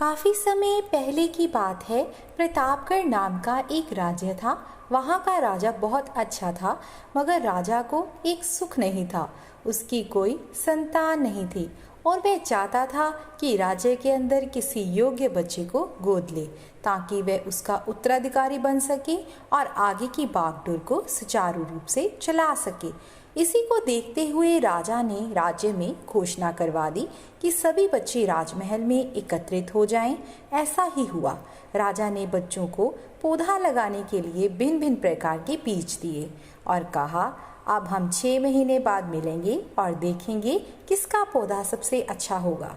काफी समय पहले की बात है। प्रतापगढ़ नाम का एक राज्य था। वहाँ का राजा बहुत अच्छा था, मगर राजा को एक सुख नहीं था। उसकी कोई संतान नहीं थी और वह चाहता था कि राज्य के अंदर किसी योग्य बच्चे को गोद ले, ताकि वह उसका उत्तराधिकारी बन सके और आगे की बागडोर को सुचारू रूप से चला सके। इसी को देखते हुए राजा ने राज्य में घोषणा करवा दी कि सभी बच्चे राजमहल में एकत्रित हो जाएं। ऐसा ही हुआ। राजा ने बच्चों को पौधा लगाने के लिए भिन्न भिन्न प्रकार के बीज दिए और कहा, अब हम 6 महीने बाद मिलेंगे और देखेंगे किसका पौधा सबसे अच्छा होगा।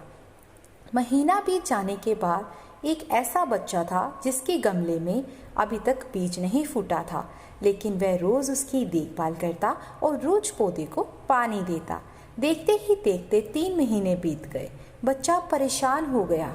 महीना बीत जाने के बाद एक ऐसा बच्चा था जिसके गमले में अभी तक बीज नहीं फूटा था, लेकिन वह रोज उसकी देखभाल करता और रोज पौधे को पानी देता। देखते ही देखते 3 महीने बीत गए। बच्चा परेशान हो गया।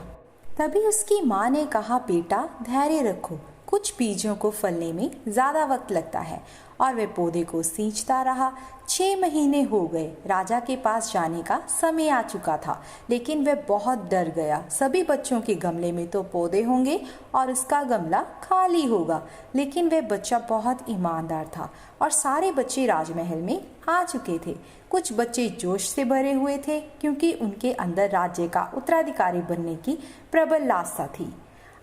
तभी उसकी माँ ने कहा, बेटा धैर्य रखो, कुछ बीजों को फलने में ज़्यादा वक्त लगता है। और वह पौधे को सींचता रहा। 6 महीने हो गए। राजा के पास जाने का समय आ चुका था, लेकिन वह बहुत डर गया। सभी बच्चों के गमले में तो पौधे होंगे और उसका गमला खाली होगा। लेकिन वह बच्चा बहुत ईमानदार था और सारे बच्चे राजमहल में आ चुके थे। कुछ बच्चे जोश से भरे हुए थे, क्योंकि उनके अंदर राज्य का उत्तराधिकारी बनने की प्रबल लालसा थी।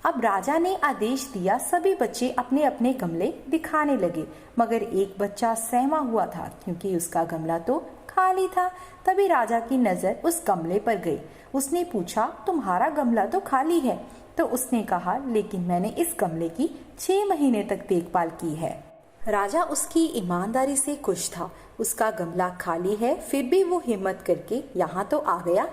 अब राजा ने आदेश दिया, सभी बच्चे अपने अपने गमले दिखाने लगे, मगर एक बच्चा सहमा हुआ था, क्योंकि उसका गमला तो खाली था। तभी राजा की नजर उस गमले पर गई। उसने पूछा, तुम्हारा गमला तो खाली है। तो उसने कहा, लेकिन मैंने इस गमले की 6 महीने तक देखभाल की है। राजा उसकी ईमानदारी से खुश था। उसका गमला खाली है, फिर भी वो हिम्मत करके यहाँ तो आ गया।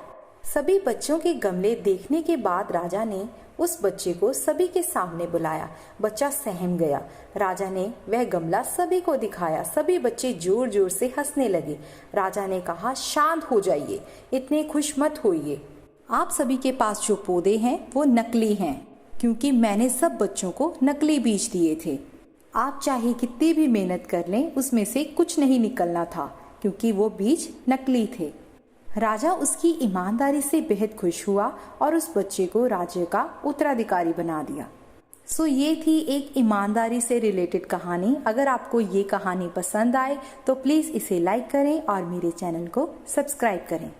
सभी बच्चों के गमले देखने के बाद राजा ने उस बच्चे को सभी के सामने बुलाया। बच्चा सहम गया। राजा ने वह गमला सभी को दिखाया। सभी बच्चे जोर जोर से हंसने लगे। राजा ने कहा, शांत हो जाइए, इतने खुश मत होइए। आप सभी के पास जो पौधे हैं वो नकली हैं, क्योंकि मैंने सब बच्चों को नकली बीज दिए थे। आप चाहे कितनी भी मेहनत कर लें, उसमें से कुछ नहीं निकलना था, क्योंकि वो बीज नकली थे। राजा उसकी ईमानदारी से बेहद खुश हुआ और उस बच्चे को राज्य का उत्तराधिकारी बना दिया। ये थी एक ईमानदारी से रिलेटेड कहानी। अगर आपको ये कहानी पसंद आए तो प्लीज़ इसे लाइक करें और मेरे चैनल को सब्सक्राइब करें।